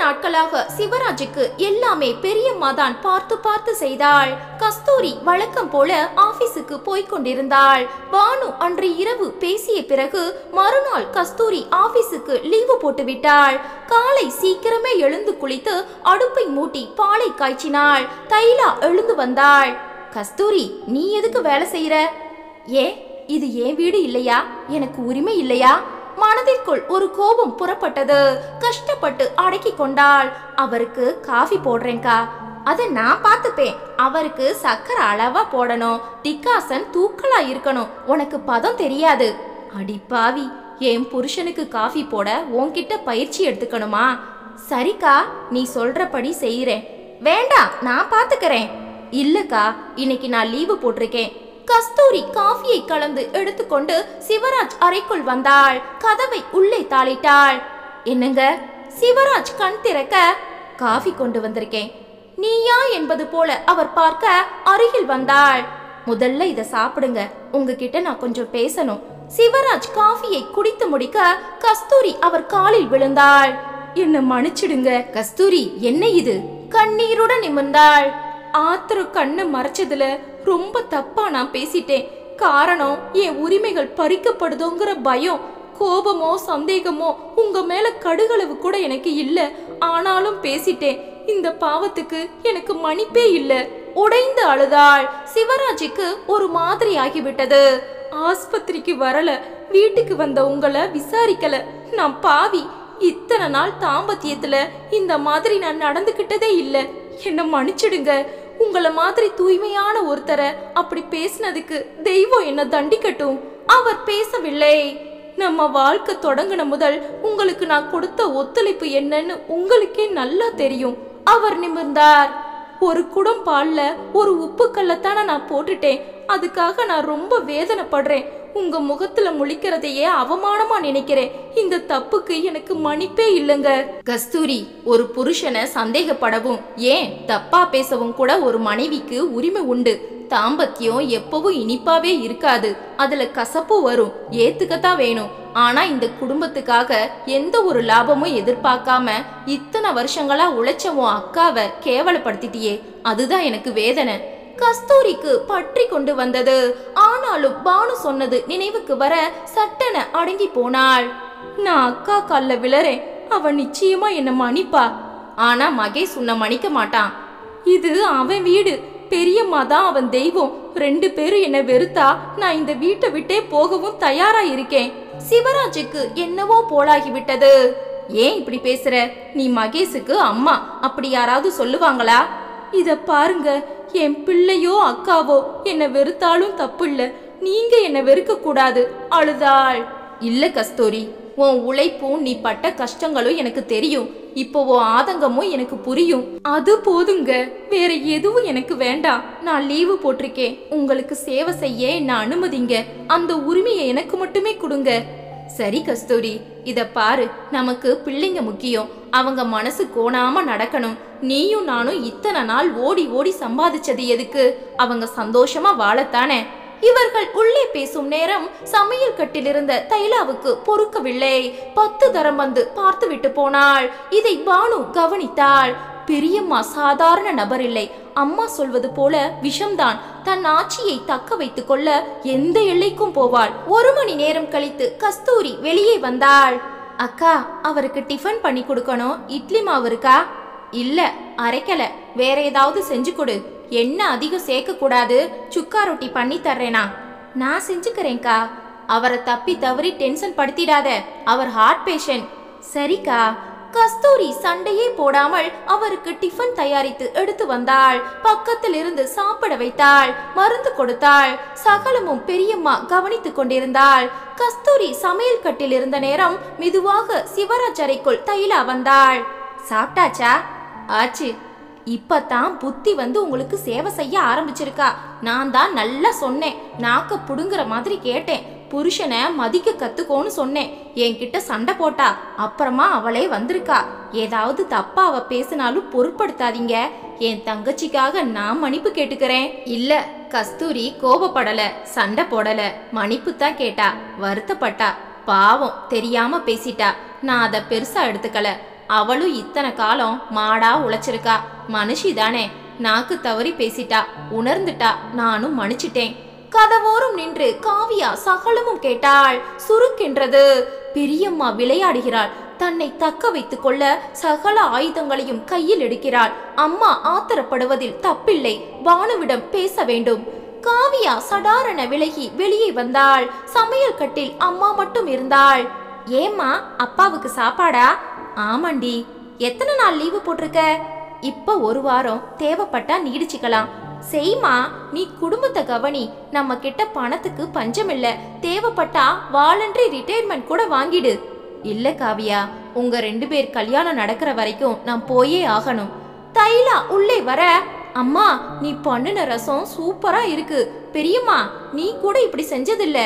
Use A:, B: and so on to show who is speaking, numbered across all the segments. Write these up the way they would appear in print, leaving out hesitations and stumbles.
A: நாட்களாக சிவராஜுக்கு எல்லாமே பெரியம்மா தான் பார்த்து பார்த்து செய்தாள். கஸ்தூரி வழக்கம் போல ஆபீஸுக்கு போய்க் கொண்டிருந்தாள். பானு அன்று இரவு பேசிய பிறகு மறுநாள் கஸ்தூரி ஆபீஸுக்கு லீவு போட்டு விட்டாள். காலை சீக்கிரமே எழுந்து குளித்து அடுப்பை மூட்டி பாலை காய்ச்சினாள். தைலா எழுந்து வந்தாள். கஸ்தூரி, நீ எதுக்கு வேலை செய்யற? இது என் வீடு இல்லையா? எனக்கு உரிமை இல்லையா? மனதிற்குள் ஒரு கோபம் புறப்பட்டது. கஷ்டப்பட்டு அடக்கி கொண்டாள். அவருக்கு காஃபி போடுறேன்கா. அதை நான் பார்த்துப்பேன். அவருக்கு சக்கரை அளவா போடணும், டிகாசன் தூக்கலா இருக்கணும். உனக்கு பதம் தெரியாது. அடிப்பாவி, என் புருஷனுக்கு காஃபி போட உன்கிட்ட பயிற்சி எடுத்துக்கணுமா? சரிக்கா, நீ சொல்றபடி செய்யறேன். வேண்டாம், நான் பாத்துக்கிறேன். இல்லக்கா, இன்னைக்கு நான் லீவு போட்டிருக்கேன். கஸ்தூரி காஃபியை கலந்து எடுத்துக்கொண்டு சிவராஜ் அறைக்குள் வந்தாள். கதவை உள்ளே தாளிட்டாள். என்னங்க? சிவராஜ் கண் திறக்க, காஃபி கொண்டு வந்திருக்கேன். நீயா என்பது போல அவர் பார்க்க அருகில் வந்தாள். முதல்ல இத சாப்பிடுங்க, உங்ககிட்ட நான் கொஞ்சம் பேசணும். சிவராஜ் காஃபியை குடித்து முடிக்க கஸ்தூரி அவர் காலில் விழுந்தாள். என்ன மன்னிச்சிடுங்க. கஸ்தூரி, என்ன இது? கண்ணீருடன் நிமிர்ந்தாள். ஆத்திரம் கண்ணை மறைச்சதுல ரொம்ப தப்பா நான் பேசிட்டேன். காரணம், என் உரிமைகள் பறிக்கப்படுதோங்கிற பயம். கோபமோ சந்தேகமோ உங்க மேல கடுகளவு கூட எனக்கு இல்ல. ஆனாலும் பேசிட்டேன். இந்த பாவத்துக்கு எனக்கு மன்னிப்பே இல்ல. உடைந்து அழுதாள். சிவராஜுக்கு ஒரு மாதிரி ஆகிவிட்டது. ஆஸ்பத்திரிக்கு வரல, வீட்டுக்கு வந்த உங்களை விசாரிக்கல. நான் பாவி. இத்தனை நாள் தாம்பத்தியத்துல இந்த மாதிரி நான் நடந்துகிட்டதே இல்ல. என்ன மன்னிச்சிடுங்க. உங்கள மாதிரி தூய்மையான ஒருத்தரை அப்படி பேசினதுக்கு தெய்வம் என்ன தண்டிக்கட்டும். அவர் பேசவில்லை. நம்ம வாழ்க்கை தொடங்கின முதல் உங்களுக்கு நான் கொடுத்த ஒத்துழைப்பு என்னன்னு உங்களுக்கே நல்லா தெரியும். அவர் நிமிர்ந்தார். ஒரு குடம் பால்ல ஒரு உப்பு கல்லத்தான நான் போட்டுட்டேன். அதுக்காக நான் ரொம்ப வேதனைப்படுறேன். உங்க முகத்துல முழிக்கிறதையே அவமானமா நினைக்கிறேன். இந்த தப்புக்கு எனக்கு மன்னிப்பே இல்லைங்க. கஸ்தூரி, ஒரு புருஷனை சந்தேகப்படவும் ஏன் தப்பா பேசவும் கூட ஒரு மனைவிக்கு உரிமை உண்டு. தாம்பத்தியம் எப்பவும் இனிப்பாவே இருக்காது. அதுல கசப்பு வரும், ஏத்துக்கத்தான் வேணும். ஆனா இந்த குடும்பத்துக்காக எந்த ஒரு லாபமும் எதிர்பார்க்காம இத்தனை வருஷங்களா உழைச்சவும் அக்காவை கேவலப்படுத்திட்டியே, அதுதான் எனக்கு வேதனை. கஸ்தூரிக்கு பற்றி கொண்டு வந்தது. ஆனாலும் பானு சொன்னது நினைவுக்கு வர சட்டென அடங்கி போனாள். நான் அக்கா கால்ல விழறேன். அவன் நிச்சயமா என்ன மன்னிப்பா. ஆனா மகேஷ் உன்னை மன்னிக்க மாட்டான். இது அவன் வீடு. பெரியம்மா தான் அவன் தெய்வம். 2 பேரும் என்ன வெறுத்தா நான் இந்த வீட்டை விட்டே போகவும் தயாரா இருக்கேன். சிவராஜுக்கு என்னவோ போலாகிவிட்டது. ஏன் இப்படி பேசுற? நீ மகேஷுக்கு அம்மா, அப்படி யாராவது சொல்லுவாங்களா? இத பாருங்க, என் பிள்ளையோ அக்காவோ என்ன வெறுத்தாலும் தப்பு இல்ல. நீங்க என்ன வெறுக்க கூடாது. அழுதாள். இல்ல கஸ்தூரி, உன் உழைப்பும் நீ பட்ட கஷ்டங்களும் எனக்கு தெரியும். இப்போ உன் ஆதங்கமும் எனக்கு புரியும். அது போதுங்க, வேற எதுவும் எனக்கு வேண்டாம். நான் லீவு போட்டிருக்கேன். உங்களுக்கு சேவை செய்ய என்ன அனுமதிங்க. அந்த உரிமையை எனக்கு மட்டுமே கொடுங்க. சரி கஸ்தூரி, இத பாரு, நமக்கு பிள்ளைங்க முக்கியம். அவங்க மனசு கோணாம நடக்கணும். நீயும் நானும் இத்தனை நாள் ஓடி ஓடி சம்பாதிச்சது எதுக்கு? அவங்க சந்தோஷமா வாழத்தானே. இவர்கள் உள்ளே பேசும் நேரம் சமையல் கட்டிலிருந்த தைலாவுக்கு பொறுக்கவில்லை. 10 தரம் வந்து பார்த்து விட்டு போனாள். இதை பானு கவனித்தாள். பெரியம்மா சாதாரண நபர் இல்லை. அம்மா சொல்வது போல விஷம்தான். தன் ஆட்சியை தக்க வைத்துக் கொள்ள எந்த எல்லைக்கும் போவாள். 1 மணி நேரம் கழித்து கஸ்தூரி வெளியே வந்தாள். அக்கா, அவருக்கு டிஃபன் பண்ணி கொடுக்கணும். இட்லி மாவு இருக்கா? இல்ல, அரைக்கல. வேற ஏதாவது செஞ்சு கொடு. என்ன அதிகம் சேர்க்க கூடாது. சுக்கா ரொட்டி பண்ணி தர்றேனா? நான் செஞ்சுக்கிறேன்க்கா. அவரை தப்பி தவறி டென்ஷன் படுத்திடாத. அவர் ஹார்ட் பேஷண்ட். சரிக்கா. கஸ்தூரி சண்டையே போடாமல் அவருக்கு டிஃபன் தயாரித்து எடுத்து வந்தாள். பக்கத்தில் இருந்து சாப்பிட வைத்தாள். மருந்து கொடுத்தாள். சகலமும் பெரியம்மா கவனித்துக் கொண்டிருந்தாள். கஸ்தூரி சமையல் கட்டில் இருந்த நேரம் மெதுவாக சிவராஜ் அறைக்குள் தைலா வந்தாள். சாப்பிட்டாச்சா? ஆச்சு. இப்பதான் புத்தி வந்து உங்களுக்கு சேவை செய்ய ஆரம்பிச்சிருக்கா. நான் தான் நல்லா சொன்னேன். நாக்க புடுங்குற மாதிரி கேட்டேன். புருஷனை மதிக்க கத்துக்கோன்னு சொன்னேன். என்கிட்ட சண்டை போட்டா. அப்புறமா அவளே வந்திருக்கா. ஏதாவது தப்பா அவ பேசினாலும் பொருட்படுத்தாதீங்க. என் தங்கச்சிக்காக நான் மன்னிப்பு கேட்டுக்கிறேன். இல்ல, கஸ்தூரி கோபப்படல, சண்டை போடல, மன்னிப்பு தான் கேட்டா. வருத்தப்பட்டா. பாவம், தெரியாம பேசிட்டா. நான் அதை பெருசா எடுத்துக்கல. அவளும் இத்தனை காலம் மாடா உழைச்சிருக்கா, மனுஷி தானே, நாக்கு தவறி பேசிட்டா, உணர்ந்துட்டா, நானும் மன்னிச்சிட்டேன். கதவோரம் நின்று காவியா சகலமும் கேட்டாள். சுருக்கென்றது. பெரியம்மா விளையாடுகிறாள். தன்னை தக்க வைத்துக் கொள்ள சகல ஆயுதங்களையும் கையில் எடுக்கிறாள். அம்மா ஆத்திரப்படுவதில் தப்பில்லை, பானுவிடம் பேச வேண்டும். காவியா சடாரண விலகி வெளியே வந்தாள். சமையல் கட்டில் அம்மா மட்டும் இருந்தாள். ஏம்மா, அப்பாவுக்கு சாப்பாடா? ஆமாண்டி. எத்தனை நாள் லீவு போட்டிருக்க? இப்ப 1 வாரம், தேவைப்பட்டா நீடிச்சுக்கலாம். செய்மா, நீ குடும்பத்தை கவனி. நம்ம கிட்ட பணத்துக்கு பஞ்சம் இல்ல, தேவைப்பட்டா வாலண்டரி ரிட்டையர்மெண்ட் கூட வாங்கிடு. இல்ல காவியா, உங்க 2 பேர் கல்யாணம் நடக்கிற வரைக்கும் நான் போயே ஆகணும். தைலா உள்ளே வர, அம்மா நீ பண்ணுன ரசம் சூப்பரா இருக்கு. பெரியம்மா, நீ கூட இப்படி செஞ்சதில்ல.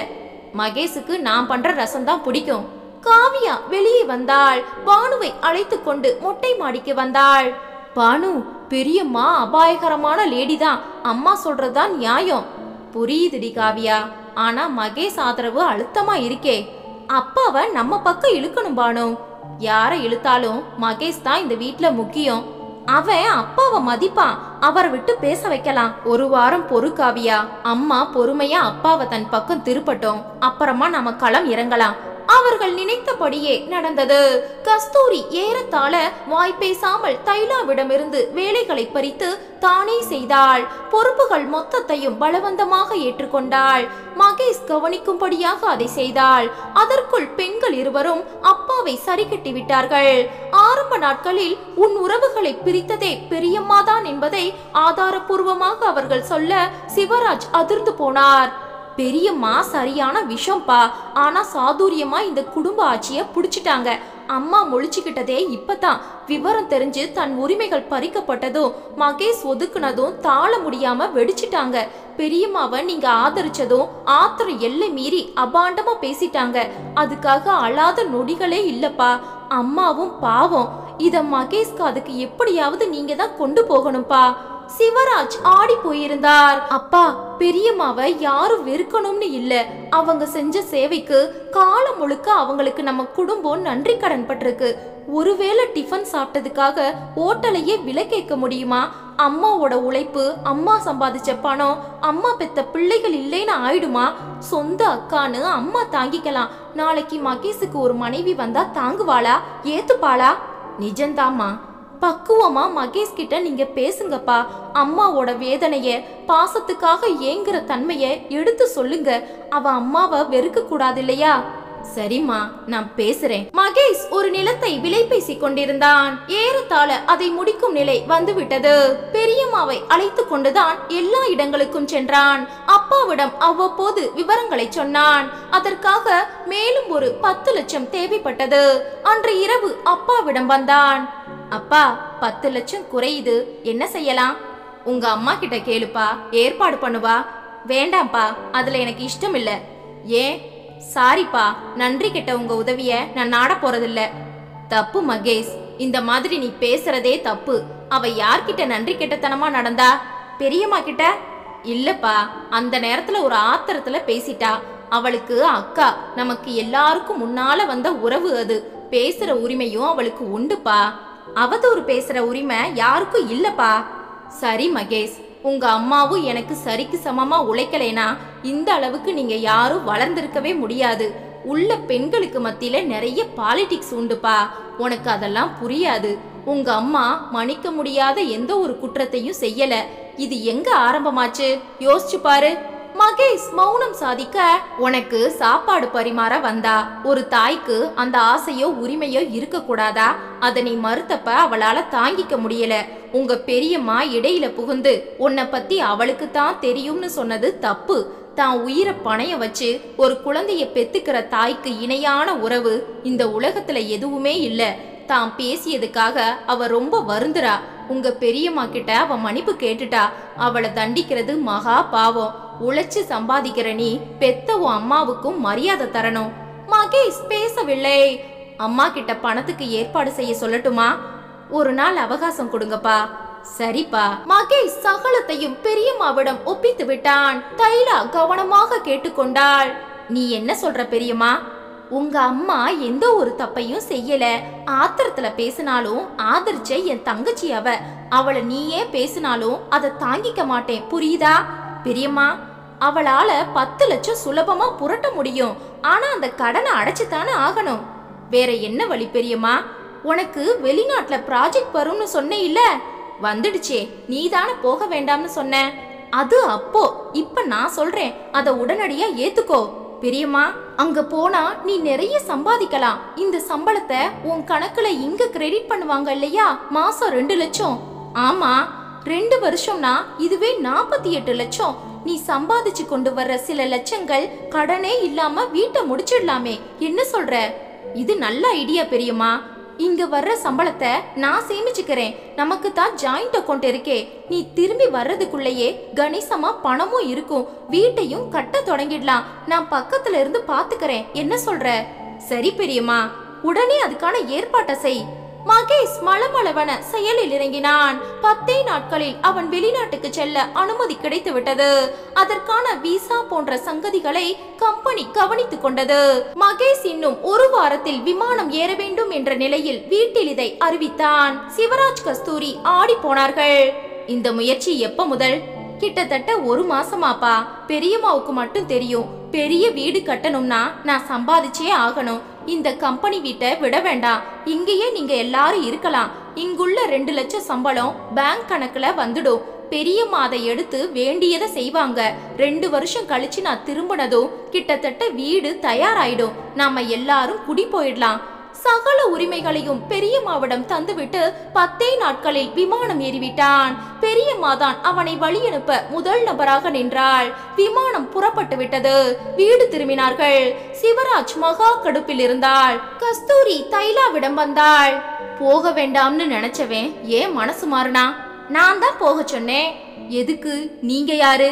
A: மகேஷுக்கு நான் பண்ற ரசம் தான் பிடிக்கும். காவியா வெளியே வந்தாள். பானுவை அழைத்து கொண்டு மொட்டை மாடிக்கு வந்தாள். பானு, பெரியம்மா அபாயகரமான லேடி தான், அம்மா சொல்றதுதான் நியாயம். புரியுதுடி காவியா, ஆனா மகேஷ் ஆதரவு அழுத்தமா இருக்கே. அப்பாவை நம்ம பக்கம் இழுக்கணும் பானு. யாரை இழுத்தாலும் மகேஷ் தான் இந்த வீட்டுல முக்கியம். அவன் அப்பாவை மதிப்பான், அவரை விட்டு பேச வைக்கலாம். 1 வாரம் பொறு காவியா, அம்மா பொறுமையா அப்பாவை தன் பக்கம் திருப்பட்டும், அப்புறமா நம்ம களம் இறங்கலாம். அவர்கள் நினைத்தபடியே நடந்தது. கஸ்தூரி ஏறத்தாழ வாய் பேசாமல் தைலாவிடமிருந்து வேலைகளை பறித்து தானே செய்தாள். பொறுப்புகள் மொத்தத்தையும் பலவந்தமாக ஏற்றுக்கொண்டாள். மகேஷ் கவனிக்கும்படியாக அதை செய்தாள். அதற்குள் பெண்கள் இருவரும் அப்பாவை சரி கட்டி விட்டார்கள். ஆரம்ப நாட்களில் உன் உறவுகளை பிரித்ததே பெரியம்மாதான் என்பதை ஆதாரபூர்வமாக அவர்கள் சொல்ல சிவராஜ் அதிர்ந்து போனார். பெரியம்மா சரியான விஷம்பா, ஆனா சாதுரியமா இந்த குடும்ப ஆட்சிய புடிச்சிட்டாங்க. அம்மா முழிச்சுக்கிட்டதே இப்பதான். விவரம் தெரிஞ்சு தன் உரிமைகள் பறிக்கப்பட்டதும் மகேஷ் ஒதுக்குனதும் தாழ முடியாம வெடிச்சிட்டாங்க. பெரியம்மாவை நீங்க ஆதரிச்சதும் ஆத்திரம் எல்லை மீறி அபாண்டமா பேசிட்டாங்க. அதுக்காக அழாத நொடிகளே இல்லப்பா. அம்மாவும் பாவம். இத மகேஷ்க்கு அதுக்கு எப்படியாவது நீங்க தான் கொண்டு போகணும்பா. சிவராஜ் ஆடி போயிருந்தார். அப்பா, பெரியம்மாவை யாரும் வெறுக்கணும்னு இல்ல, அவங்க செஞ்ச சேவைக்கு காலம் முழுக்க அவங்களுக்கு நம்ம குடும்பம் நன்றி கடன் பட்டிருக்கு. ஒருவேளை டிஃபன் சாப்பிட்டதுக்காக ஓட்டலையே விலை கேட்க முடியுமா? அம்மாவோட உழைப்பு, அம்மா சம்பாதிச்ச பணம், அம்மா பெத்த பிள்ளைகள் இல்லைன்னு ஆயிடுமா? சொந்த அக்கான்னு அம்மா தாங்கிக்கலாம். நாளைக்கு மகேஷுக்கு ஒரு மனைவி வந்தா தாங்குவாளா, ஏத்துப்பாளா? நிஜந்தாமா. பக்குவமா மகேஷ் கிட்ட நீங்க பேசுங்கப்பா. அம்மாவோட வேதனைய, பாசத்துக்காக ஏங்குற தன்மைய எடுத்து சொல்லுங்க. அவ அம்மாவை வெறுக்க கூடாது இல்லையா? சரிம்மா, நான் பேசுறேன். மகேஷ் ஒரு நிலத்தை விலை பேசிக் கொண்டிருந்தான். ஏறத்தாழ அதை முடிக்கும் நிலை வந்துவிட்டது. பெரியம்மாவை அழைத்து கொண்டுதான் எல்லா இடங்களுக்கும் சென்றான். அப்பாவிடம் அவ்வப்போது விவரங்களை சொன்னான். அதற்காக மேலும் ஒரு 10 லட்சம் தேவைப்பட்டது. அன்று இரவு அப்பாவிடம் வந்தான். அப்பா, 10 லட்சம் குறையுது, என்ன செய்யலாம்? உங்க அம்மா கிட்ட கேளுப்பா, ஏற்பாடு பண்ணுவா. வேண்டாம்ப்பா, அதுல எனக்கு இஷ்டம் இல்ல. ஏன்? சாரிப்பா, நன்றி கிட்ட உங்க உதவிய நான் நாட போறதில்ல. தப்பு மகேஷ், இந்த மாதிரி நீ பேசுறதே தப்பு. அவ யார்கிட்ட நன்றி கெட்டத்தனமா நடந்தா? பெரியம்மா கிட்ட? இல்லப்பா, அந்த நேரத்துல ஒரு ஆத்திரத்துல பேசிட்டா. அவளுக்கு அக்கா, நமக்கு எல்லாருக்கும் முன்னால வந்த உறவு. அது பேசுற உரிமையும் அவளுக்கு உண்டுப்பா. அவதூறு பேசுற உரிமை யாருக்கும் இல்லப்பா. சரி மகேஷ், உங்க அம்மாவும் எனக்கு சரிக்கு சமமா உழைக்கலைனா இந்த அளவுக்கு நீங்க யாரும் வளர்ந்திருக்கவே முடியாது. உள்ள பெண்களுக்கு மத்தியில நிறைய பாலிடிக்ஸ் உண்டுப்பா. உனக்கு அதெல்லாம் புரியாது. உங்க அம்மா மன்னிக்க முடியாத எந்த ஒரு குற்றத்தையும் செய்யல. இது எங்க ஆரம்பமாச்சு யோசிச்சு பாரு. மகேஷ் மௌனம் சாதிக்க, உனக்கு சாப்பாடு பரிமாற வந்தா. ஒரு தாய்க்கு அந்த ஆசையோ உரிமையோ இருக்க கூடாதா? அதை நீ மறுத்தப்ப அவளால தாங்கிக்க முடியல. உங்க பெரியம்மா இடையில புகுந்து உன்னை பத்தி அவளுக்கு தான் தெரியும்னு சொன்னது தப்பு. தான் உயிரை பணைய வச்சு ஒரு குழந்தைய பெத்துக்கிற தாய்க்கு இணையான உறவு இந்த உலகத்துல எதுவுமே இல்ல. தான் பேசியதுக்காக அவ ரொம்ப வருந்துறா. உங்க பெரியம்மா கிட்ட அவ மன்னிப்பு கேட்டுட்டா. அவளை தண்டிக்கிறது மகா பாவம். உழைச்சு சம்பாதிக்கிற நீ பெத்த உன் அம்மாவுக்கும் மரியாதை தரணும். மகேஷ் பேசவில்லை. அம்மா கிட்ட பணத்துக்கு ஏற்பாடு செய்ய சொல்லட்டுமா? ஒரு நாள் அவகாசம் கொடுங்கப்பா. சரிப்பா. மகேஷ் சகலத்தையும் பெரியம்மாவிடம் ஒப்பித்து விட்டான். தைலா கவனமாக கேட்டுக்கொண்டாள். நீ என்ன சொல்ற பெரியம்மா? உங்க அம்மா எந்த ஒரு தப்பையும் செய்யல. ஆத்திரத்துல பேசினாலும் ஆதரிச்ச என் தங்கச்சி அவளை நீயே பேசினாலும் அதை தாங்கிக்க மாட்டேன், புரியுதா? பெரியம்மா, அவளால 10 லட்சம் சுலபமா புரட்ட முடியும். ஆனா அந்த கடனை அடைச்சுத்தானே ஆகணும். வேற என்ன வழி பெரியம்மா? உனக்கு வெளிநாட்டுல ப்ராஜெக்ட் வரும்னு சொன்னே இல்ல, வந்துடுச்சே. நீ தானே போக வேண்டாம்னு சொன்ன. அது அப்போ. இப்ப நான் சொல்றேன், அதை உடனடியா ஏத்துக்கோ. பெரியம்மா, அங்க போனா நீ நிறைய சம்பாதிக்கலாம். இந்த சம்பளத்தை உன் கணக்குல இங்க கிரெடிட் பண்ணுவாங்க இல்லையா, மாசம் 2 லட்சம். ஆமா, 2 வருஷம்னா இதுவே 48 லட்சம். நீ சம்பாதிச்சு கொண்டு வர்ற சில லட்சங்கள் கடனே இல்லாம வீட்டை முடிச்சிடலாமே. என்ன சொல்ற? இது நல்ல ஐடியா பெரியம்மா. இங்க வர்ற சம்பளத்தை நான் சேமிச்சுக்கிறேன். நமக்கு தான் ஜாயிண்ட் அக்கௌண்ட் இருக்கே. நீ திரும்பி வர்றதுக்குள்ளேயே கணிசமா பணமும் இருக்கும். வீட்டையும் கட்ட தொடங்கிடலாம். நான் பக்கத்துல இருந்து பாத்துக்கிறேன். என்ன சொல்ற? சரி பெரியம்மா, உடனே அதுக்கான ஏற்பாட்டை செய். மகேஷ் மளமளவன செயலில் இறங்கினான். 10 நாட்களில் அவன் வெளிநாட்டுக்கு செல்ல அனுமதி கிடைத்து விட்டது. அதற்கான விசா போன்ற சங்கதிகளை கம்பெனி கவனித்துக் கொண்டது. மகேஷ் இன்னும் 1 வாரத்தில் விமானம் ஏற வேண்டும் என்ற நிலையில் வீட்டில் இதை அறிவித்தான். சிவராஜ், கஸ்தூரி ஆடி போனார்கள். இந்த முயற்சி எப்ப முதல்? கிட்டத்தட்ட 1 மாசமாப்பா. பெரியம்மாவுக்கு மட்டும் தெரியும். பெரிய வீடு கட்டணும்னா நான் சம்பாதிச்சே ஆகணும். இந்த கம்பெனி வீட்டை விட வேண்டாம். இங்கேயே நீங்க எல்லாரும் இருக்கலாம். இங்குள்ள 2 லட்சம் சம்பளம் பேங்க் கணக்குல வந்துடும். பெரியம்மா அதை எடுத்து வேண்டியதை செய்வாங்க. 2 வருஷம் கழிச்சு நான் திரும்பினதும் கிட்டத்தட்ட வீடு தயாராயிடும். நாம எல்லாரும் குடி போயிடலாம். சகல உரிமைகளையும் பெரியம்மாவிடம் தந்துவிட்டு 10 நாட்களில் விமானம் ஏறிவிட்டான். பெரியம்மா தான் அவனை வழி அனுப்ப முதல் நபராக நின்றாள். விமானம் புறப்பட்டு விட்டது. வீடு திரும்பினார்கள். சிவராஜ் மகா கடுப்பில் இருந்தாள். கஸ்தூரி தைலாவிடம் வந்தாள். போக வேண்டாம்னு நினைச்சவன் ஏன் மனசு மாறினா? நான் தான் போக சொன்னேன். எதுக்கு? நீங்க யாரு?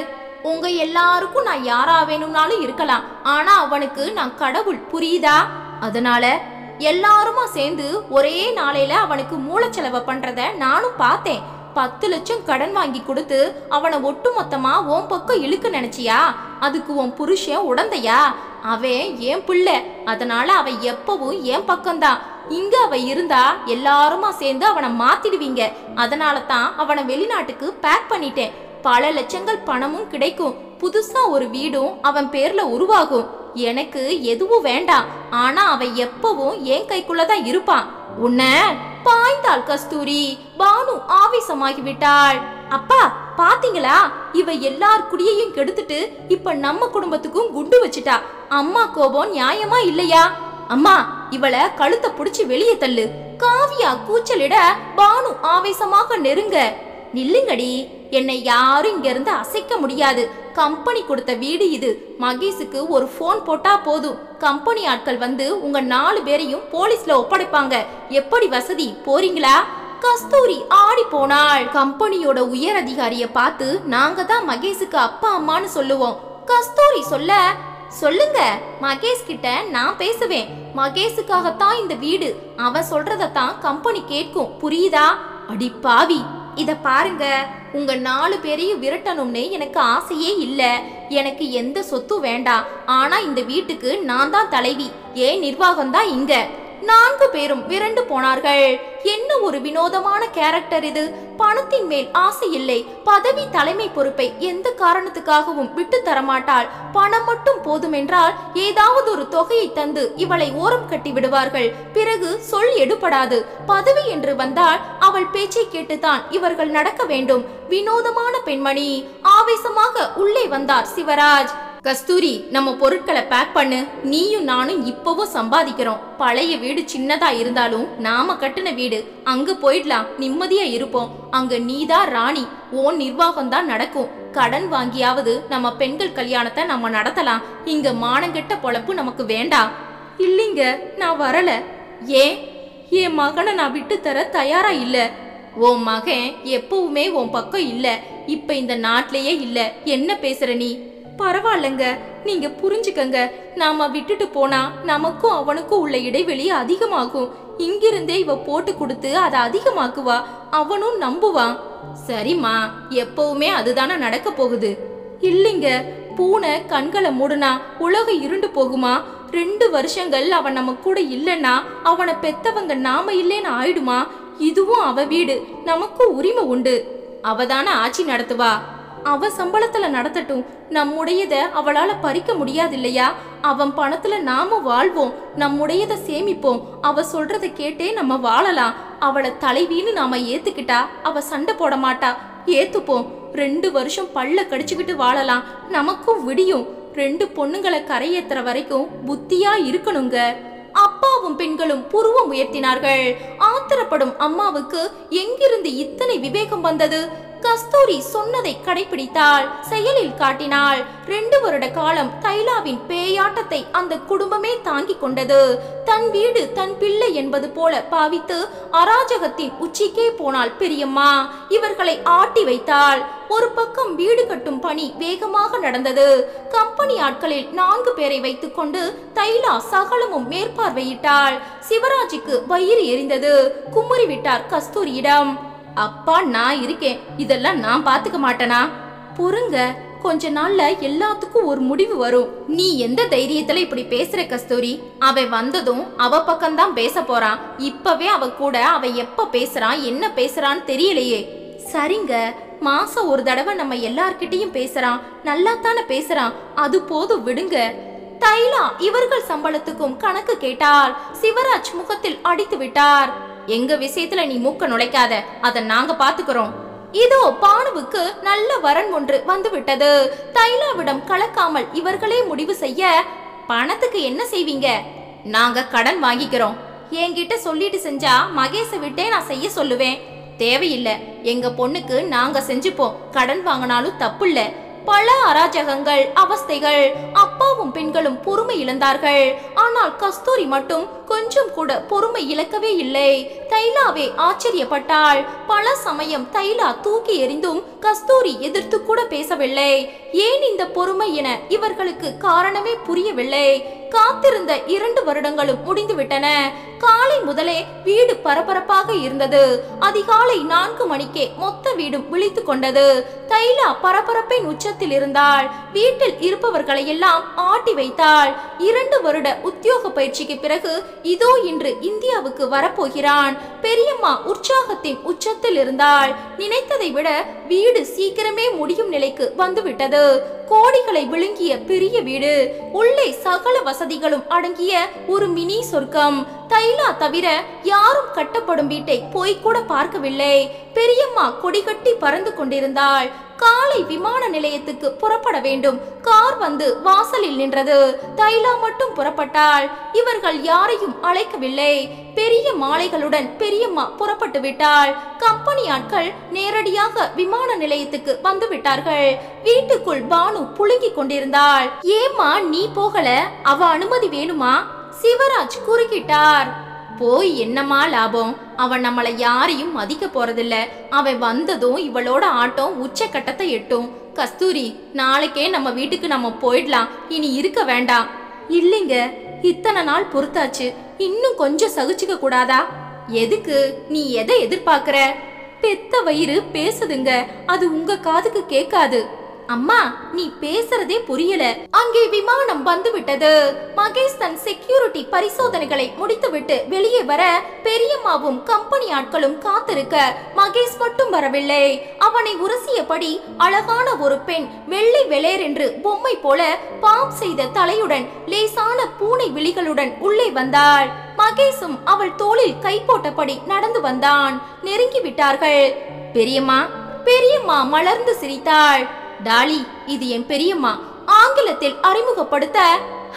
A: உங்க எல்லாருக்கும் நான் யாரா வேணும்னாலும் இருக்கலாம். ஆனா அவனுக்கு நான் கடவுள், புரியுதா? அதனால எல்லாருமா சேர்ந்து ஒரே நாளையில அவனுக்கு மூளைச்செலவை பண்றத நானும் பார்த்தேன். 10 லட்சம் கடன் வாங்கி கொடுத்து அவனை ஒட்டு மொத்தமா உன் பக்கம் இழுக்க நினைச்சியா? அதுக்கு உன் புருஷன் உடந்தையா? அவன் என் பிள்ளை. அதனால அவன் எப்பவும் என் பக்கம்தான். இங்க அவ இருந்தா எல்லாருமா சேர்ந்து அவனை மாத்திடுவீங்க. அதனால தான் அவனை வெளிநாட்டுக்கு பேக் பண்ணிட்டேன். பல லட்சங்கள் பணமும் கிடைக்கும். புதுசா ஒரு வீடும் அவன் பேர்ல உருவாகும். எனக்கு எதுவும் வேண்டாம். ஆனா அவன் எப்பவும் என் கைக்குள்ளதான் இருப்பான். உன்ன பாய்ந்தாள் கஸ்தூரி. பானு ஆவேசமாகிவிட்டாள். அப்பா, பாத்தீங்களா? இவ எல்லார் குடியையும் கெடுத்துட்டு இப்ப நம்ம குடும்பத்துக்கும் குண்டு வச்சுட்டா. அம்மா கோபம் நியாயமா இல்லையா? அம்மா, இவளை கழுத்தை புடிச்சு வெளியே தள்ளு. காவியா கூச்சலிட பானு ஆவேசமாக நெருங்க. நில்லுங்கடி, என்னை யாரும் இங்க இருந்து அசைக்க முடியாது. கம்பெனி கொடுத்த வீடு இது. மகேஷுக்கு ஒரு போன் போட்டா போதும். கம்பெனி ஆட்கள் வந்து உங்க 4 பேரையும் போலீஸ்ல ஒப்படைப்பாங்க. எப்படி வசதி? போறீங்களா? கஸ்தூரி ஆடி போனாள். கம்பெனியோட உயர் அதிகாரிய பார்த்து நாங்க தான் மகேஷுக்கு அப்பா அம்மான்னு சொல்லுவோம். கஸ்தூரி சொல்லுங்க, மகேஷ் கிட்ட நான் பேசுவேன். மகேஷுக்காகத்தான் இந்த வீடு. அவன் சொல்றதான் கம்பெனி கேட்கும், புரியுதா? அடி பாவி, இத பாருங்க. உங்க 4 பேரையும் விரட்டணும்னு எனக்கு ஆசையே இல்ல. எனக்கு எந்த சொத்தும் வேண்டாம். ஆனா இந்த வீட்டுக்கு நான் தான் தலைவி. ஏன் நிர்வாகம் தான் இங்க. 4 பேரும் விரண்டு போனார்கள். என்ன ஒரு வினோதமான கேரக்டர் இது. பணத்தின் மேல் ஆசை இல்லை. பதவி, தலைமை பொறுப்பை எந்த காரணத்துக்காகவும் விட்டு தரமாட்டாள். பணம் மட்டும் போதுமென்றால் ஏதாவது ஒரு தொகையை தந்து இவளை ஓரம் கட்டி விடுவார்கள். பிறகு சொல் எடுபடாது. பதவி என்று வந்தால் அவள் பேச்சை கேட்டுத்தான் இவர்கள் நடக்க வேண்டும். வினோதமான பெண்மணி. ஆவேசமாக உள்ளே வந்தார் சிவராஜ். கஸ்தூரி, நம்ம பொருட்களை பேக் பண்ணு. நீயும் நானும் இப்பவும் சம்பாதிக்கிறோம். பழைய வீடு சின்னதா இருந்தாலும் நாம கட்டின வீடு. அங்க போயிடலாம், நிம்மதியா இருப்போம். அங்க நீதான் ராணி. ஓன் நிர்வாகம் தான் நடக்கும். கடன் வாங்கியாவது நம்ம பெண்கள் கல்யாணத்தை நம்ம நடத்தலாம். இங்க மானங்கெட்ட பொழப்பு நமக்கு வேண்டாம். இல்லைங்க, நான் வரல. ஏன்? என் மகனை நான் விட்டு தர தயாரா இல்ல. உன் மகன் எப்பவுமே உன் பக்கம் இல்ல. இப்ப இந்த நாட்டிலேயே இல்ல. என்ன பேசுற நீ? பரவாயில்லங்க, நீங்க புரிஞ்சுக்கங்க. நாம விட்டுட்டு போனா நமக்கும் அவனுக்கும் உள்ள இடைவெளி அதிகமாகும். இங்கிருந்தே இவ போட்டு கொடுத்து அதை அதிகமாக்குவா. அவனும் நம்புவான். சரிம்மா, எப்பவுமே அதுதானே நடக்க போகுது. இல்லைங்க, பூனை கண்களை மூடுனா உலகம் இருண்டு போகுமா? 2 வருஷங்கள் அவன் நம்ம கூட இல்லைன்னா அவனை பெத்தவங்க நாம இல்லைன்னு ஆயிடுமா? இதுவும் அவ வீடு, நமக்கு உரிமை உண்டு. அவதான ஆட்சி நடத்துவா, அவ சம்பளத்துல நடத்தட்டும். நம்முடையத அவளால பறிக்க முடியாது இல்லையா? அவன் பணத்துல நாம வாழ்வோம், நம்முடையத சேமிப்போம். அவ சொல்றத கேட்டே நம்ம வாழலாம். அவளை தலைவின்னு நாம ஏத்துக்கிட்டா அவ சண்டை போட மாட்டா, ஏத்துப்போம். 2 வருஷம் பல்ல கடிச்சுக்கிட்டு வாழலாம், நமக்கும் விடியும். 2 பொண்ணுங்களை கரையேத்துற வரைக்கும் புத்தியா இருக்கணுங்க. அப்பாவும் பெண்களும் புருவம் உயர்த்தினார்கள். ஆத்திரப்படும் அம்மாவுக்கு எங்கிருந்து இத்தனை விவேகம் வந்தது? கஸ்தூரி சொன்னதை கடைபிடித்தாள், செயலில் காட்டினாள். 2 வருட காலம் தைலாவின் பேயாட்டத்தை அந்த குடும்பமே தாங்கிக் கொண்டது. தன் வீடு தன் பிள்ளை என்பது போல பாவித்து அராஜகத்தின் உச்சிக்கே போனாள் பெரியம்மா. இவர்களை ஆட்டி வைத்தாள். ஒரு பக்கம் வீடு கட்டும் பணி வேகமாக நடந்தது. கம்பெனி ஆட்களில் 4 பேரை வைத்துக் கொண்டு தைலா சகலமும் மேற்பார்வையிட்டாள். சிவராஜுக்கு வயிறு எரிந்தது. குமுறி விட்டார் கஸ்தூரியிடம். அப்பா, நான் இருக்கேன், இதெல்லாம் நான் பாத்துக்க மாட்டேனா? பொறுங்க, கொஞ்ச நாள்ல எல்லாத்துக்கும் ஒரு முடிவு வரும். நீ எந்த தைரியத்துல இப்படி பேசுற கஸ்தூரி? அவ வந்ததும் அவ பக்கம்தான் பேச போறான். இப்பவே அவ கூட அவ எப்ப பேசுறான், என்ன பேசுறான்னு தெரியலையே. சரிங்க, மாசம் ஒரு தடவை நம்ம எல்லார்கிட்டையும் பேசுறான், நல்லா தானே பேசுறான், அது போதும், விடுங்க. தைலா இவர்கள் சம்பளத்துக்கும் கணக்கு கேட்டால். சிவராஜ் முகத்தில் அடித்து விட்டார். எங்க விஷயத்துல நீ மூக்க நுழைக்காத, அத நாங்க பாத்துக்கிறோம். இதோ பானுவுக்கு நல்ல வரன் ஒன்று வந்து விட்டது. தைலாவிடம் கலக்காமல் இவர்களே முடிவு செய்ய. பணத்துக்கு என்ன செய்வீங்க? நாங்க கடன் வாங்கிக்கிறோம். என்கிட்ட சொல்லிட்டு செஞ்சா மகேஷ விட்டே நான் செய்ய சொல்லுவேன். தேவையில்லை, எங்க பொண்ணுக்கு நாங்க செஞ்சுப்போம், கடன் வாங்கினாலும் தப்பு இல்ல. பல அராஜகங்கள், அவஸ்தைகள். அப்பாவும் பெண்களும் பொறுமை இழந்தார்கள். ஆனால் கஸ்தூரி மட்டும் கொஞ்சம் கூட பொறுமை இழக்கவே இல்லை. தைலாவே ஆச்சரியப்பட்டாள். பல சமயம் தைலா தூக்கி எறிந்தும் கஸ்தூரி எதிர்த்து கூட பேசவில்லை. ஏன் இந்த பொறுமை என இவர்களுக்கு காரணமே புரியவில்லை. காத்திருந்த 2 வருடங்களும் முடிந்து விட்டன. காலை முதலே வீடு பரபரப்பாக இருந்தது. அதிகாலை 4 மணிக்கே மொத்த வீடும் விழித்து கொண்டது. தைலா பரபரப்பின் உச்சத்தில் இருந்தாள். வீட்டில் இருப்பவர்களை எல்லாம் ஆட்டி வைத்தாள். 2 வருட உத்தியோக பயிற்சிக்கு பிறகு இதோ இன்று இந்தியாவுக்கு வரப்போகிறான். பெரியம்மா உற்சாகத்தின் உச்சத்தில் இருந்தாள். நினைத்ததை விட வீடு சீக்கிரமே முடியும் நிலைக்கு வந்துவிட்டது. கோடிகளை விழுங்கிய பெரிய வீடு, உள்ளே சகல வசதிகளும் அடங்கிய ஒரு மினி சொர்க்கம். தைலா தவிர யாரும் கட்டப்படும் வீட்டை போய்கூட பார்க்கவில்லை. பெரியம்மா கொடிகட்டி பறந்து கொண்டிருந்தாள். காலை விமான நிலையத்துக்கு புறப்பட வேண்டும். கார் வந்து வாசலில் நின்றது. தைலா மட்டும் புறப்பட்டாள். இவர்கள் யாரையும் அழைக்கவில்லை. பெரிய மாலைகளுடன் பெரியம்மா புறப்பட்டு விட்டாள். கம்பெனி ஆட்கள் நேரடியாக விமான நிலையத்துக்கு வந்து விட்டார்கள். வீட்டுக்குள் பானு புழுங்கிக் கொண்டிருந்தாள். ஏம்மா நீ போகல? அவ அனுமதி வேணுமா? சிவராஜ் குறுக்கிட்டார். போய் என்னமா லாபம்? அவன் நம்மளை யாரையும் மதிக்க போறதில்ல. அவன் வந்ததும் இவளோட ஆட்டம் உச்சக்கட்டத்தை எட்டும். கஸ்தூரி, நாளைக்கே நம்ம வீட்டுக்கு நம்ம போயிடலாம், இனி இருக்க வேண்டாம். இல்லைங்க, இத்தனை நாள் பொறுத்தாச்சு, இன்னும் கொஞ்சம் சகிச்சுக்க கூடாதா? எதுக்கு? நீ எதை எதிர்பார்க்கிற? பெத்த வயிறு பேசுதுங்க, அது உங்க காதுக்கு கேட்காது. அம்மா, நீ பேசுறதே புரியல. அங்கே விமானம் வந்து விட்டது. மகேஷ் தன் செக்யூரிட்டி பரிசோதனைகளை முடித்துவிட்டு வெளியே வர பெரியம்மாவும் கம்பெனி ஆட்களும் காத்திருக்க மகேஷ் மட்டும் வரவில்லை. அவனை உரசியபடி அழகான ஒரு பெண் வெள்ளை வெளேர் என்று பொம்மை போல பாப் செய்த தலையுடன் லேசான பூனை விழிகளுடன் உள்ளே வந்தாள். மகேஷும் அவள் தோளில் கை போட்டபடி நடந்து வந்தான். நெருங்கி விட்டார்கள். பெரியம்மா. பெரியம்மா மலர்ந்து சிரித்தாள். டாலி, இது என் பெரியம்மா. ஆங்கிலத்தில் அறிமுகப்படுத்த,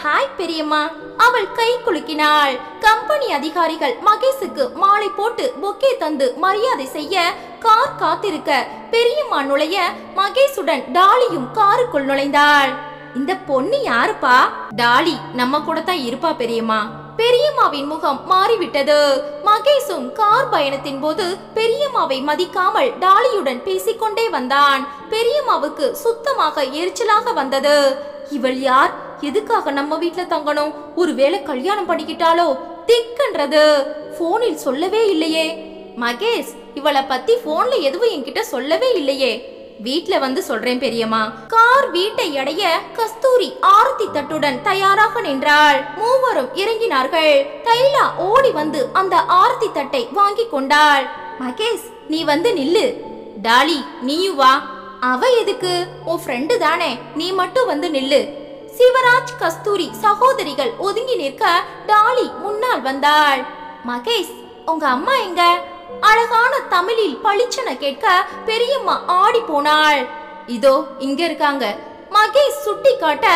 A: ஹாய் பெரியம்மா. அவள் கை குலுக்கினாள். கம்பெனி அதிகாரிகள் மகேஷுக்கு மாலை போட்டு பொக்கே தந்து மரியாதை செய்ய கார் காத்திருக்க பெரியம்மா நுழைய மகேஷுடன் டாலியும் காருக்குள் நுழைந்தாள். இந்த பொண்ணு யாருப்பா? டாலி நம்ம கூட தான் இருப்பா பெரியம்மா. பெரியம்மாவின் முகம் மாறிவிட்டது. மகேஷும் கார் பயணத்தின் போது பெரியம்மாவை மதிக்காமல் டாலியுடன் பேசிக்கொண்டே வந்தான். பெரியம்மாவுக்கு சுத்தமாக எரிச்சலாக வந்தது. இவள் யார்? எதுக்காக நம்ம வீட்டுல தங்கணும்? ஒருவேளை கல்யாணம் பண்ணிக்கிட்டாலோ? திக்கன்றது. போனில் சொல்லவே இல்லையே. மகேஷ், இவளை பத்தி போன்ல எதுவும் என்கிட்ட சொல்லவே இல்லையே. வீட்ல வந்து சொல்றேன் பெரியம்மா. கார் வீட்டை அடைய கஸ்தூரி ஆரத்தி தட்டுடன் தயாராக நின்றாள். மூவரும் இறங்கினார்கள். தைலா ஓடி வந்து அந்த ஆரத்தி தட்டை வாங்கி கொண்டாள். மகேஷ், நீ வந்து நில்லு. டாலி, நீயும் வா. அவ எதுக்கு? உன் ஃப்ரெண்டு தானே, நீ மட்டும் வந்து நில்லு. சிவராஜ், கஸ்தூரி சகோதரிகள் ஒதுங்கி நிற்க டாலி முன்னால் வந்தாள். மகேஷ், உங்க அம்மா எங்க? அழகான தமிழில் பளிச்சென கேட்க பெரியம்மா ஆடி போனாள். இதோ இங்க இருக்காங்க. மகேஷ் சுட்டி காட்ட,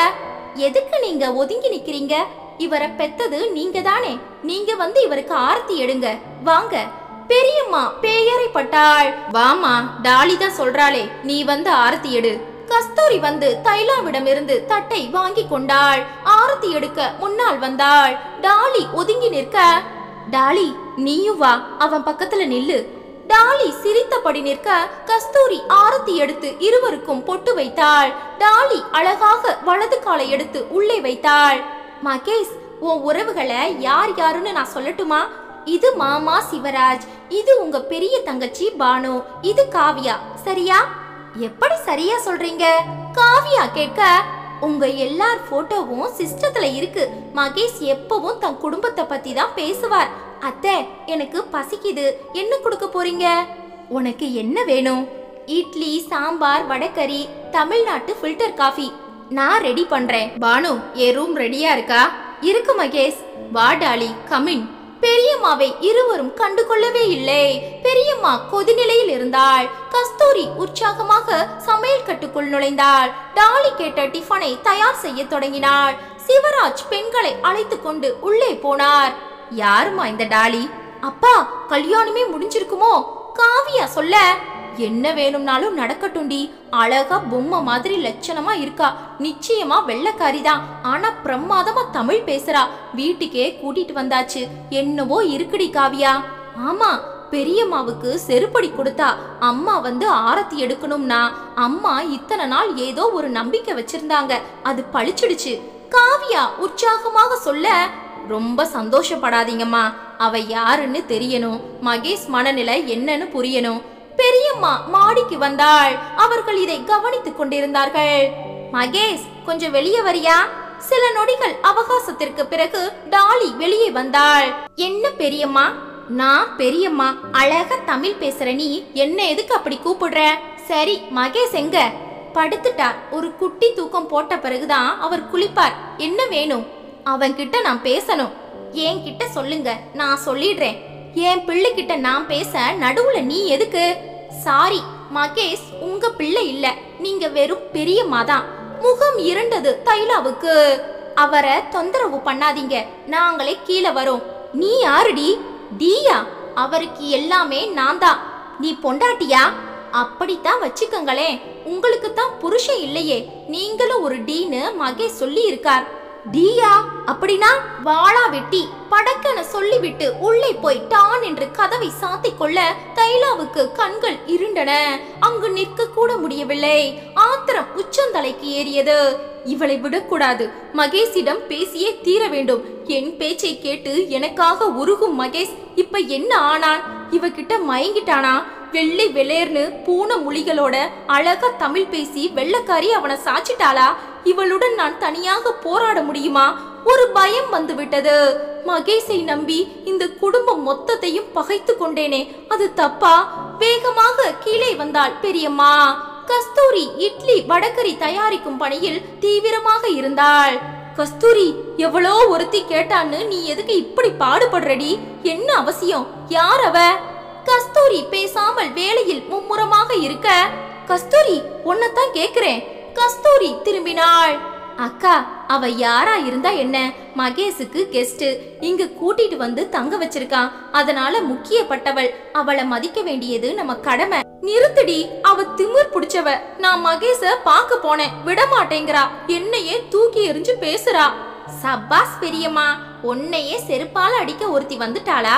A: எதுக்கு நீங்க ஒதுங்கி நிக்கிறீங்க? இவரை பெத்தது நீங்க தானே, நீங்க வந்து இவருக்கு ஆரத்தி எடுங்க, வாங்க. பெரியம்மா பேயரை பட்டாள். வாமா, டாலி தான் சொல்றாளே, நீ வந்து ஆரத்தி எடு. கஸ்தூரி வந்து தைலாவிடம் இருந்து தட்டை வாங்கி கொண்டாள். ஆரத்தி எடுக்க முன்னால் வந்தாள். டாலி ஒதுங்கி நிற்க, டாலி நீயும் வா, அவன் பக்கத்துல நில்லு. டாலி சிரித்தபடி நிற்க கஸ்தூரி ஆரத்தி எடுத்து இருவருக்கும் பொட்டு வைத்தாள். டாலி அழகாக வலது காலை எடுத்து உள்ளே வைத்தாள். மகேஷ், உன் உறவுகளை யார் யாருன்னு நான் சொல்லட்டுமா? இது மாமா சிவராஜ், இது உங்க பெரிய தங்கச்சி பானு, இது காவியா. சரியா? எப்படி சரியா சொல்றீங்க? காவியா கேட்க, உங்க எல்லார் போட்டோவும் சிஸ்டத்துல இருக்கு. மகேஷ் எப்பவும் தன் குடும்பத்தை பத்தி தான் பேசுவார். அத்தை, எனக்கு பசிக்குது, என்ன கொடுக்க போறீங்க? உனக்கு என்ன வேணும்? இட்லி, சாம்பார், வடகறி, தமிழ்நாட்டு ஃபில்டர் காஃபி. நான் ரெடி பண்றேன். பானு, என் ரூம் ரெடியா இருக்கா? இருக்கு மகேஷ். வா டாலி, கமின். பெரியம்மாவை இருவரும் கண்டுகொள்ளவே இல்லை. பெரியம்மா கொதிநிலையில் இருந்தாள். கஸ்தூரி உற்சாகமாக சமையல் கட்டுக்குள் நுழைந்தாள். டாலி கேட்ட டிஃபனை தயார் செய்ய தொடங்கினாள். சிவராஜ் பெண்களை அழைத்து கொண்டு உள்ளே போனார். யாருமா இந்த டாலி? அப்பா, கல்யாணமே முடிஞ்சிருக்குமோ? காவியா சொல்ல, என்ன வேணும்னாலும் நடக்கட்டும்டி. அழகா பொம்மை மாதிரி லட்சணமா இருக்கா. நிச்சயமா வெள்ளக்காரிதான். ஆனா பிரமாதமா தமிழ் பேசுறா. வீட்டுக்கே கூட்டிட்டு வந்தாச்சு. என்னவோ இருக்குடி காவியா. ஆமா, பெரியம்மாவுக்கு செருப்படி கொடுத்தா. அம்மா வந்து ஆரத்தி எடுக்கணும்னா அம்மா இத்தனை நாள் ஏதோ ஒரு நம்பிக்கை வச்சிருந்தாங்க. அது பழிச்சிடுச்சு. காவியா உற்சாகமாக சொல்ல, ரொம்ப சந்தோஷப்படாதீங்கம்மா. அவ யாருன்னு தெரியணும். மகேஷ் மனநிலை என்னன்னு புரியணும். பெரியம்மா மாடிக்கு வந்தாள். அவர்கள் இதை கவனித்துக் கொண்டிருந்தார்கள். மகேஷ், கொஞ்சம் வெளியே வரியா? சில நொடிகள் அவகாசத்திற்கு பிறகு டாலி வெளியே வந்தாள். என்ன பெரியம்மா? நான் பெரியம்மா. அழகா தமிழ் பேசுற நீ என்ன எதுக்கு அப்படி கூப்பிடுற? சரி, மகேஷ் எங்க? படுத்துட்டார். ஒரு குட்டி தூக்கம் போட்ட பிறகுதான் அவர் குளிப்பார். என்ன வேணும்? அவன்கிட்ட நான் பேசணும். என்கிட்ட சொல்லுங்க, நான் சொல்லிடுறேன். என் பிள்ளை கிட்ட நான் பேச நடுவுல நீ எதுக்கு? சாரி மகேஷ், உங்க பிள்ளை இல்ல, நீங்க வெறும் பெரியம்மா தான். முகம் இருண்டது தைலாவுக்கு. அவரை தொந்தரவு பண்ணாதீங்க, நாங்களே கீழே வரோம். நீ யாருடி? டியா? அவருக்கு எல்லாமே நான் தான். நீ பொண்டாட்டியா? அப்படித்தான் வச்சுக்கங்களேன். உங்களுக்கு தான் புருஷன் இல்லையே, நீங்களும் ஒரு டீன்னு மகேஷ் சொல்லி இருக்கார். டியா அப்படின்னா? வாளா வெட்டி படக்கென சொல்லிவிட்டு உள்ளே போய் டான் என்று கதவை சாத்திக் கொள்ள தைலாவுக்கு கண்கள் இருண்டன. அங்கு நிற்க கூட முடியவில்லை. ஆத்திரம் உச்சந்தலைக்கு ஏறியது. இவளை விடக்கூடாது. மகேஷிடம் பேசியே தீர வேண்டும். என் பேச்சை கேட்டு எனக்காக உருகும் மகேஷ் இப்ப என்ன ஆனான்? இவகிட்ட மயங்கிட்டானா? வெள்ளை வெளேர்னு பூன மொழிகளோட அழகா தமிழ் பேசி வெள்ளக்காரி அவனை சாச்சிட்டாளா? இவளுடன் நான் தனியாக போராட முடியுமா? ஒரு பயம் வந்து விட்டது. மகேஷை நம்பி இந்த குடும்பம் மொத்தத்தையும் பகைத்து கொண்டேனே, அது தப்பா? வேகமாக கீழே வந்தாள் பெரியம்மா. கஸ்தூரி இட்லி வடகறி தயாரிக்கும் பணியில் தீவிரமாக இருந்தாள். கஸ்தூரி, எவ்வளோ ஒருத்தி கேட்டான்னு நீ எதுக்கு இப்படி பாடுபடுறடி? என்ன அவசியம்? யார் அவ? கஸ்தூரி பேசாமல் வேலையில் மும்முரமாக இருக்க, கஸ்தூரி உன்னதான் கேக்குறேன். கஸ்தூரி திரும்பினாள். அக்கா, அவ யாரா இருந்தா என்ன? மகேஷுக்கு கெஸ்ட் இங்க கூட்டிட்டு வந்து தங்க வச்சிருக்கான். அதனால முக்கியப்பட்டவள். அவளை மதிக்க வேண்டியது நம்ம கடமை. நிறுத்தடி, அவ திமிர் பிடிச்சவ. நான் மகேஷ பாக்க போனேன், விட மாட்டேங்கிறா. என்னையே தூக்கி எறிஞ்சு பேசுறா. சப்பாஸ் பெரியம்மா, உன்னையே செருப்பால அடிக்க ஒருத்தி வந்துட்டாளா?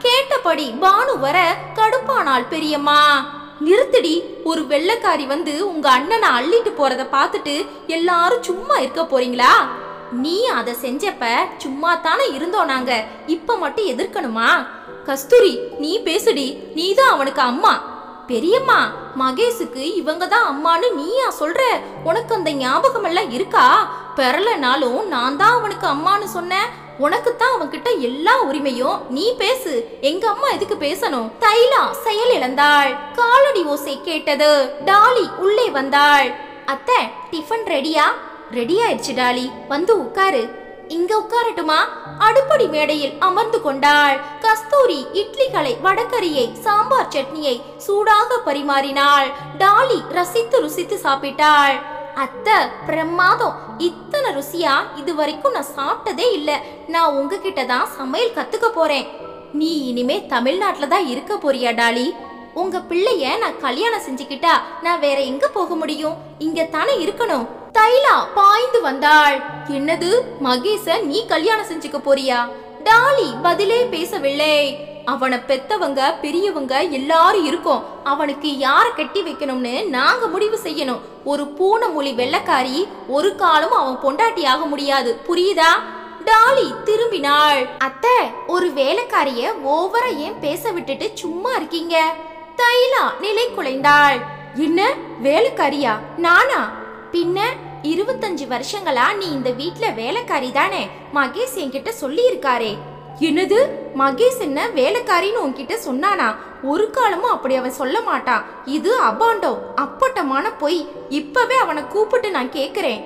A: கேட்டபடி பானு வர கடுப்பானாள் பெரியம்மா. நிறுத்தடி, ஒரு வெள்ளக்காரி வந்து உங்க அண்ணனை அள்ளிட்டு போறத பார்த்துட்டு எல்லாரும் சும்மா இருக்க போறீங்களா? நீ அதை செஞ்சப்ப சும்மா தானே இருந்தோம் நாங்க, இப்ப மட்டும் எதிர்க்கணுமா? கஸ்தூரி, நீ பேசுடி, நீதான் அவனுக்கு அம்மா. பெரியம்மா, மகேஷுக்கு இவங்க தான் அம்மான்னு நீயா சொல்ற? உனக்கு அந்த ஞாபகம் எல்லாம் இருக்கா? பெறலனாலும் நான் தான் அவனுக்கு அம்மான்னு சொன்னேன். உனக்குத்தான் அவன்கிட்ட எல்லா உரிமையும். நீ பேசு, எங்க அம்மா எதுக்கு பேசணும்? தைலா செயல் இழந்தாள். காலடி ஓசை கேட்டது. டாலி உள்ளே வந்தாள். அத்தை, டிஃபன் ரெடியா? ரெடி ஆயிடுச்சு டாலி, வந்து உட்காரு. இங்க உட்காரட்டுமா? அடுப்படி மேடையில் அமர்ந்து கொண்டாள். கஸ்தூரி இட்லிகளை, வடகரியை, சாம்பார் சட்னியை சூடாக பரிமாறினாள். டாலி ரசித்து ருசித்து சாப்பிட்டாள். அத்தை, பிரமாதம். இத்தனை ருசியா இது வரைக்கும் நான் சாப்பிட்டதே இல்ல. நான் உங்ககிட்ட தான் சமையல் கத்துக்க போறேன். நீ இனிமே தமிழ்நாட்டுல தான் இருக்க போறியா டாலி? உங்க பிள்ளைய நான் கல்யாணம் செஞ்சுக்கிட்டா நான் வேற எங்க போக முடியும்? இங்க தானே இருக்கணும். தைலா பாய்ந்து வந்தாள். என்னது, மகேஷ நீ கல்யாணம் செஞ்சுக்க போறியா? டாலி பதிலே பேசவில்லை. அவனை பெத்தவங்க பெரியவங்க எல்லாரும் இருக்கோம். அவனுக்கு யார கட்டி வைக்கணும்னு நாங்க முடிவு செய்யணும். ஒரு பூனைமொழி வெள்ளக்காரி ஒரு காலம் அவன் பொண்டாட்டி ஆக முடியாது, புரியுதா? டாலி திரும்பினாள். அத்தை, ஒரு வேலைக்காரிய ஓவரா ஏன் பேச விட்டுட்டு சும்மா இருக்கீங்க? தைலா நிலை குலைந்தாள். என்ன வேலைக்காரியா? நானா? பின்ன 25 வருஷங்களா நீ இந்த வீட்ல வேலைக்காரி தானே? மகேஷ் என்கிட்ட சொல்லி இருக்காரே. என்னது, மகேஷ் என்ன வேலைக்காரின்னு உன்கிட்ட சொன்னானா? ஒரு காலமும் அப்படி அவன் சொல்ல மாட்டான். இது அபாண்டம், அப்பட்டமான பொய். இப்பவே அவனை கூப்பிட்டு நான் கேக்குறேன்.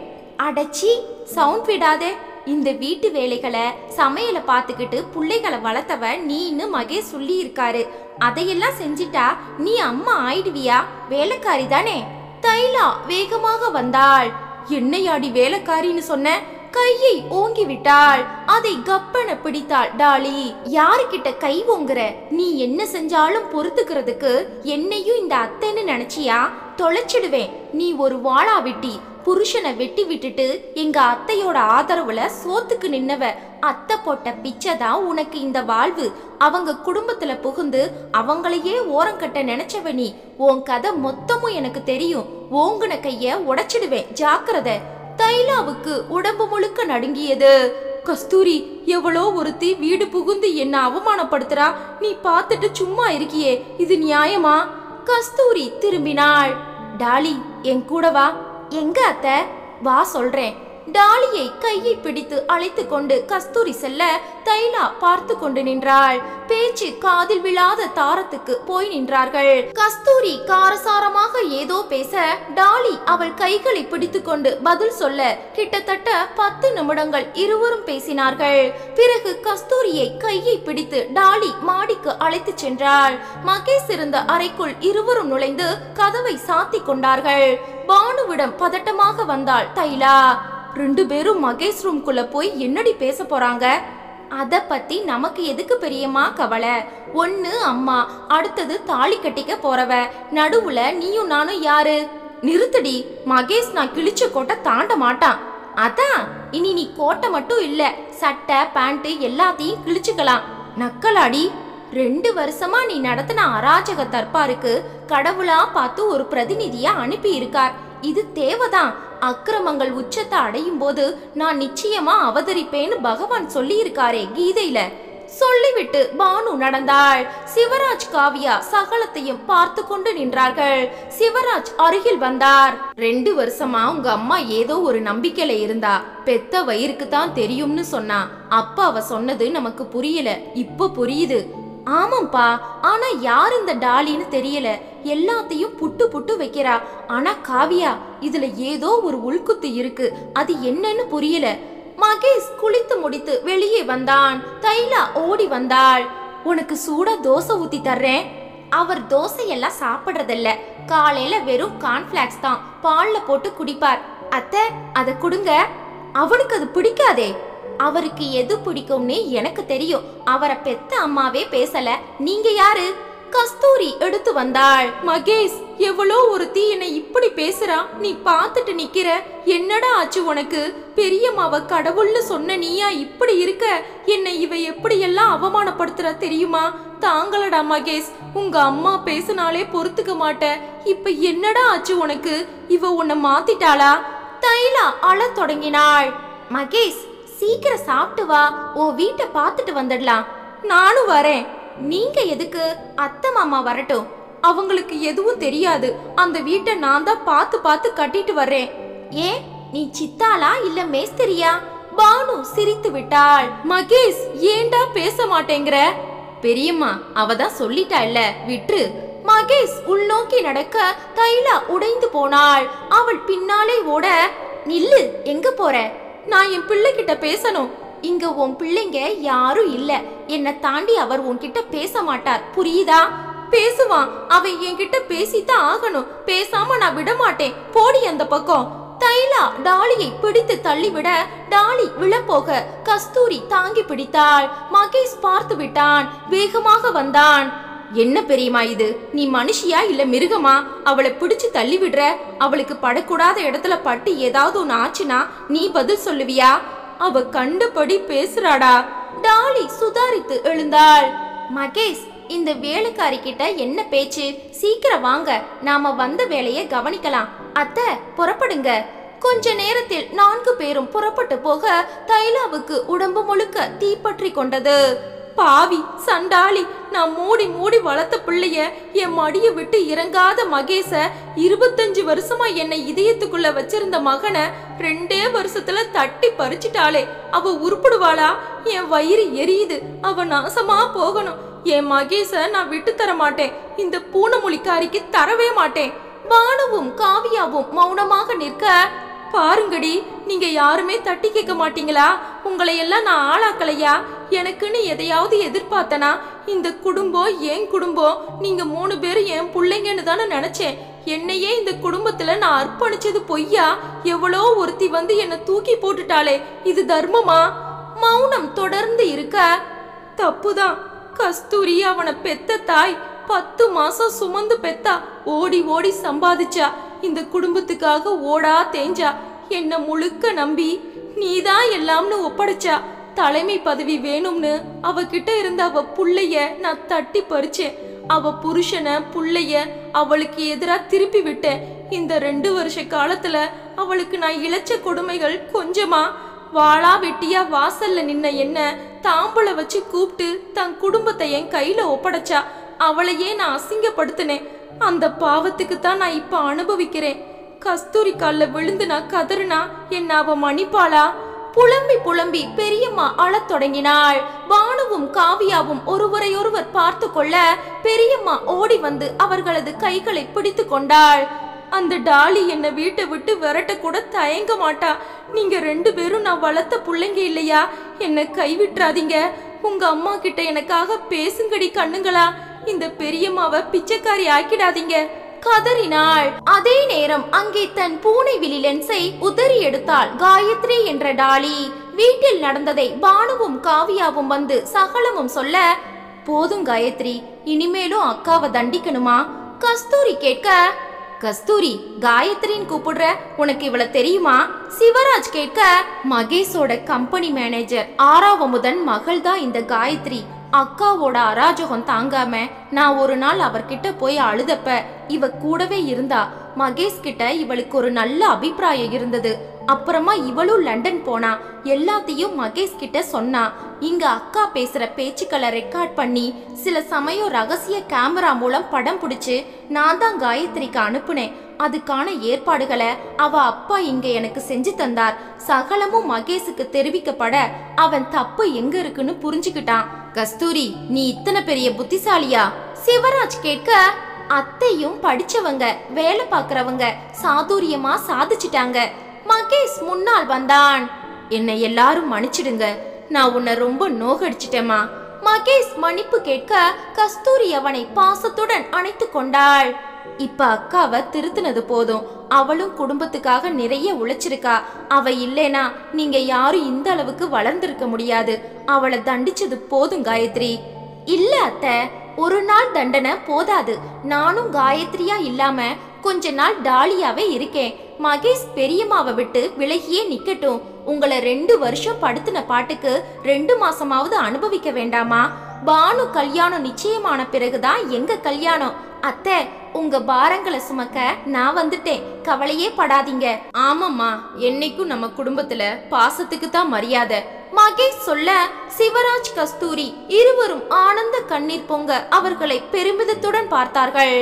A: அடச்சி, சவுண்ட் விடாதே. இந்த வீட்டு வேலைகளை சமையலை பார்த்துக்கிட்டு பிள்ளைகளை வளர்த்தவ நீன்னு மகேஷ் சொல்லி இருக்காரு. அதையெல்லாம் செஞ்சிட்டா நீ அம்மா ஆயிடுவியா? வேலைக்காரி தானே? தைலா வேகமாக வந்தாள். என்னையாடி வேலைக்காரின்னு சொன்ன? கையை ஓங்கி விட்டாள். அதை கப்பன பிடித்தாள் டாலி. யாருக்கிட்ட கை ஓங்குற? நீ என்ன செஞ்சாலும் பொறுத்துக்கிறதுக்கு என்னையும் இந்த அத்தைன்னு நினைச்சியா? தொலைச்சிடுவேன். நீ ஒரு வாளா வெட்டி. புருஷனை வெட்டி விட்டுட்டு எங்க அத்தையோட ஆதரவுல சோத்துக்கு நின்னவ. அத்தை போட்ட பிச்சை தான் உனக்கு இந்த வாழ்வு. அவங்க குடும்பத்துல புகுந்து அவங்களையே ஓரங்கட்ட நினைச்சவ நீ. உன் கதை மொத்தமும் எனக்கு தெரியும். ஓங்குன கைய உடைச்சிடுவேன், ஜாக்கிரதை. தைலாவுக்கு உடம்பு முழுக்க நடுங்கியது. கஸ்தூரி, எவ்வளோ ஒருத்தி வீடு புகுந்து என்ன அவமானப்படுத்துறா. நீ பார்த்துட்டு சும்மா இருக்கியே, இது நியாயமா? கஸ்தூரி திரும்பினாள். டாலி, என் கூட வா. எங்க அத்தை? வா சொல்றேன். டாலியை கையை பிடித்து அழைத்து கொண்டு கஸ்தூரி செல்ல தைலா பார்த்து கொண்டு நின்றாள். பேச்சு காதில் விழாத தாரத்துக்கு போய் நின்றார்கள். கஸ்தூரி காரசாரமாக ஏதோ பேச டாலி அவள் கைகளை பிடித்து கொண்டு பதில் சொல்ல கிட்டத்தட்ட 10 நிமிடங்கள் இருவரும் பேசினார்கள். பிறகு கஸ்தூரியை கையை பிடித்து டாலி மாடிக்கு அழைத்து சென்றாள். மகேஷ் இருந்த அறைக்குள் இருவரும் நுழைந்து கதவை சாத்தி கொண்டார்கள். பானுவிடம் பதட்டமாக வந்தாள் தைலா. 2 பேரும் மகேஷ் ரூம்குள்ள போய் என்னடி பேச போறாங்க? அத பத்தி நமக்கு எதுக்கு பெரியம்மா கவலை? ஒன்னு அம்மா, அடுத்தது தாலி கட்டிக்க போறவ, நடுவுல நீயும் நானும் யாரு? நிறுத்தடி, மகேஷ் நான் கிழிச்ச கோட்டை தாண்ட மாட்டான். அதான் இனி நீ கோட்டை மட்டும் இல்ல, சட்டை பேண்ட் எல்லாத்தையும் கிழிச்சுக்கலாம். நக்கலாடி. 2 வருஷமா நீ நடத்தின அராஜக தற்பாருக்கு கடவுளா பார்த்து ஒரு பிரதிநிதியா அனுப்பி இருக்கார். இது தேவைதான். அக்கிரமங்கள் உச்சத்தை அடையும் போது நான் நிச்சயமா அவதரிப்பேன்னு பகவான் சொல்லி இருக்காரே கீதையில. சொல்லிவிட்டு பானு நடந்தாள். சிவராஜ் காவியா சகலத்தையும் பார்த்து கொண்டு நின்றார்கள். சிவராஜ் அருகில் வந்தார். 2 வருஷமா உங்க அம்மா ஏதோ ஒரு நம்பிக்கையில இருந்தா. பெத்த வயிறுக்கு தான் தெரியும்னு சொன்னா. அப்ப அவ சொன்னது நமக்கு புரியல, இப்ப புரியுது. ஆமாம்பா, ஆனா யார் இந்த டாலின்னு தெரியல. எல்லாத்தையும் புட்டு புட்டு வைக்கிறா. ஆனா காவியா, இதுல ஏதோ ஒரு உள்குத்து இருக்கு. அது என்னன்னு புரியல. மகேஷ் குளித்து முடித்து வெளியே வந்தான். தைலா ஓடி வந்தாள். உனக்கு சூடா தோசை ஊத்தி தர்றேன். அவர் தோசையெல்லாம் சாப்பிடுறதில்ல. காலையில வெறும் கார்ன்ஃபிளாக்ஸ் தான் பால்ல போட்டு குடிப்பார். அத்தை, அதை கொடுங்க. அவனுக்கு அது பிடிக்காதே. அவருக்கு எது பிடிக்கும்னு எனக்கு தெரியும். அவரை பெத்த அம்மாவே பேசல, நீங்க யாரு? கஸ்தூரி எடுத்து வந்தாள். மகேஷ், எவ்வளோ ஒருத்தி என்னை இப்படி பேசுறா. நீ பார்த்துட்டு நிக்கிற. என்னடா ஆச்சு உனக்கு? பெரியம்மாவ கடவுள்னு சொன்ன நீயா இப்படி இருக்க? என்னை இவ எப்படி எல்லாம் அவமானப்படுத்துறா தெரியுமா? தாங்களடா மகேஷ், உங்க அம்மா பேசினாலே பொறுத்துக்க மாட்ட. இப்ப என்னடா ஆச்சு உனக்கு? இவ உன்னை மாத்திட்டாளா? தைலா அழ தொடங்கினாள். மகேஷ், சீக்கிரம் சாப்பிட்டு வா, ஓ வீட்டை பார்த்துட்டு வந்துடலாம். நானும் வரேன். நீங்க எதுக்கு? அத்தை மாமா வரட்டும். அவங்களுக்கு எதுவும் தெரியாது. அந்த வீட்டை நான் தான் பார்த்து பார்த்து கட்டிட்டு வர்றேன். ஏன், நீ சித்தாளா இல்ல மேஸ்திரியா? பானு சிரித்து விட்டாள். மகேஷ், ஏண்டா பேச மாட்டேங்கிற? பெரியம்மா, அவதான் சொல்லிட்டா இல்ல, விட்டுரு. மகேஷ் உள்நோக்கி நடக்க தைலா உடைந்து போனாள். அவள் பின்னாலே ஓட, நில்லு, எங்க போற? நான் என் பிள்ளை கிட்ட பேசணும். இங்க உன் பிள்ளைங்க யாரும் இல்ல. என்னை தாண்டி அவர் உன்கிட்ட பேச மாட்டார், புரியுதா? பேசுவான், அவன் என்கிட்ட பேசித்தான் ஆகணும். பேசாம நான் விட மாட்டேன், போடி அந்த பக்கம். தைலா டாலியை பிடித்து தள்ளிவிட டாலி விழப்போக கஸ்தூரி தாங்கி பிடித்தாள். மகேஷ் பார்த்து விட்டான், வேகமாக வந்தான். என்ன பெரியமா இது? நீ மனுஷியா இல்ல மிருகமா? அவளை பிடிச்சு தள்ளி விடுற. அவளுக்கு படக்கூடாத இடத்துல பட்டு ஏதாவது ஒன்னு ஆச்சுன்னா நீ பதில் சொல்லுவியா? அவ கண்டபடி பேசுறாடா. டாலி சுதாரித்து எழுந்தாள். மகேஷ், இந்த வேலைக்காரி கிட்ட என்ன பேச்சு? சீக்கிரம் வாங்க, நாம வந்த வேலையை கவனிக்கலாம். அத்தை, புறப்படுங்க. கொஞ்ச நேரத்தில் 4 பேரும் புறப்பட்டு போக தைலாவுக்கு உடம்பு முழுக்க தீப்பற்றி கொண்டது. பாவி சண்டாளி, நான் மூடி மூடி வளர்த்த பிள்ளைய, என் மடிய விட்டு இறங்காத மகேச, 25 வருஷமா என்னை இதயத்துக்குள்ள வச்சிருந்த மகனை 2 வருஷத்துல தட்டி பறிச்சிட்டாளே. அவ உருப்படுவாளா? என் வயிறு எரியுது. அவ நாசமா போகணும். என் மகேச நான் விட்டு தர மாட்டேன். இந்த பூனைமொழிக்காரிக்கு தரவே மாட்டேன். பானுவும் காவியாவும் மௌனமாக நிற்க, பாருங்கடி, நீங்க யாருமே தட்டி கேட்க மாட்டீங்களா? உங்களை எல்லாம் நான் ஆளாக்கலையா? எனக்குன்னு எதையாவது எதிர்பார்த்தனா? இந்த குடும்பம் என் குடும்பம். நீங்க 3 பேரும் என் பிள்ளைங்கன்னு தானே நினைச்சேன். என்னையே இந்த குடும்பத்துல நான் அர்ப்பணிச்சது பொய்யா? எவ்வளோ ஒருத்தி வந்து என்னை தூக்கி போட்டுட்டாளே, இது தர்மமா? மௌனம் தொடர்ந்து இருக்க, தப்புதான். கஸ்தூரி அவனை பெத்த தாய். 10 மாசம் சுமந்து பெத்தா. ஓடி ஓடி சம்பாதிச்சா. இந்த குடும்பத்துக்காக ஓடா தேஞ்சா. என்ன முழுக்க நம்பி நீதான் எல்லாம்னு ஒப்படைச்சா. தலைமை பதவி வேணும்னு அவகிட்ட இருந்த அவ புள்ளைய நான் தட்டி பறிச்சேன். அவ புருஷனை புள்ளைய அவளுக்கு எதிரா திருப்பி விட்டேன். இந்த 2 வருஷ காலத்துல அவளுக்கு நான் இழைச்ச கொடுமைகள் கொஞ்சமா? வாளா வெட்டியா வாசல்ல நின்ன என்ன தாம்பளை வச்சு கூப்பிட்டு தன் குடும்பத்தை என் கையில ஒப்படைச்சா. அவளையே நான் அசிங்கப்படுத்தினேன். அந்த பாவத்துக்கு தான் நான் இப்ப அனுபவிக்கிறேன். கஸ்தூரி கால்ல விழுந்து நான் கதறினா என்ன அவ மன்னிப்பாளா? புலம்பி புலம்பி பெரியம்மா அழத் தொடங்கினாள். பானுவும் காவியாவும் ஒருவரையொருவர் பார்த்து கொள்ள பெரியம்மா ஓடி வந்து அவர்களது கைகளை பிடித்து கொண்டாள். அந்த டாலி என்ன வீட்டை விட்டு விரட்ட கூட தயங்க மாட்டா. நீங்க 2 பேரும் நான் வளர்த்த பிள்ளைங்க இல்லையா? என்ன கைவிட்டுறாதீங்க. உங்க அம்மா கிட்ட எனக்காக பேசுங்கடி கண்ணுங்களா. இந்த பெரியம்மாவை பிச்சைக்காரி ஆக்கிடாதீங்க, கதறினாள். அதே நேரம் அங்கே தன் பூனை விழி லென்ஸை உதறி எடுத்தாள் காயத்ரி என்ற டாலி. வீட்டில் நடந்ததை பானுவும் காவியாவும் வந்து சகலமும் சொல்ல, போதும் காயத்ரி, இனிமேலும் அக்காவை தண்டிக்கணுமா? கஸ்தூரி கேட்க, கஸ்தூரி, காயத்ரின்னு கூப்பிடுற, உனக்கு இவள தெரியுமா? சிவராஜ் கேட்க, மகேஷோட கம்பெனி மேனேஜர் 6ஆம் முதன் மகள் தான் இந்த காயத்ரி. அக்காவோட அராஜகம் தாங்காம நான் ஒரு நாள் அவர்கிட்ட போய் அழுதப்ப இவ கூடவே இருந்தா. மகேஷ் கிட்ட இவளுக்கு ஒரு நல்ல அபிப்பிராயம் இருந்தது. அப்புறமா இவளும் லண்டன் போனா. எல்லாத்தையும் மகேஷ் கிட்ட சொன்னா. இங்க அக்கா பேசுற பேச்சுக்களை ரெக்கார்ட் பண்ணி சில சமயம் ரகசிய கேமரா மூலம் படம் பிடிச்சு நான் தான் காயத்ரிக்கு அனுப்புனேன். அதுக்கான ஏற்பாடுகளை அவ அப்பா இங்க எனக்கு செஞ்சு தந்தார். சகலமும் மகேஷுக்கு தெரிவிக்கப்பட அவன் தப்பு எங்க இருக்குன்னு புரிஞ்சுக்கிட்டான். கஸ்தூரி, நீ இத்தனை பெரிய புத்திசாலியா? சிவராஜ் கேட்க, அத்தையும் படிச்சவங்க, வேலை பாக்குறவங்க, சாதுரியமா சாதிச்சிட்டாங்க. மகேஷ் முன்னால் வந்தான். என்னை எல்லாரும் மன்னிச்சிடுங்க, நான் உன்னை ரொம்ப நோகடிச்சிட்டேமா. மகேஷ் மன்னிப்பு கேட்க கஸ்தூரி அவனை பாசத்துடன் அணைத்து கொண்டாள். இப்ப அக்காவை திருத்தினது போதும். அவளும் குடும்பத்துக்காக நிறைய உழைச்சிருக்கா. அவ இல்லைனா நீங்க யாரும் இந்த அளவுக்கு வளர்ந்திருக்க முடியாது. அவளை தண்டிச்சது போதும் காயத்ரி. இல்ல அத்தை, ஒரு நாள் தண்டனை போதாது. நானும் காயத்ரியா இல்லாம கொஞ்ச நாள் டாலியாவே இருக்கேன். மகேஷ் பெரியம்மாவை விட்டு விலகியே நிக்கட்டும். உங்களை 2 வருஷம் படுத்தின பாட்டுக்கு 2 மாசமாவது அனுபவிக்க வேண்டாமா? பானு கல்யாணம் நிச்சயமான பிறகுதான் எங்க கல்யாணம். அத்தை, உங்க பாரங்களை சுமக்க நான் வந்துட்டேன், கவலையே படாதீங்க. ஆமாம்மா, என்னைக்கும் நம்ம குடும்பத்துல பாசத்துக்கு தான் மரியாதை. மகேஷ் சொல்ல சிவராஜ் கஸ்தூரி இருவரும் ஆனந்த கண்ணீர் பொங்க அவர்களை பெருமிதத்துடன் பார்த்தார்கள்.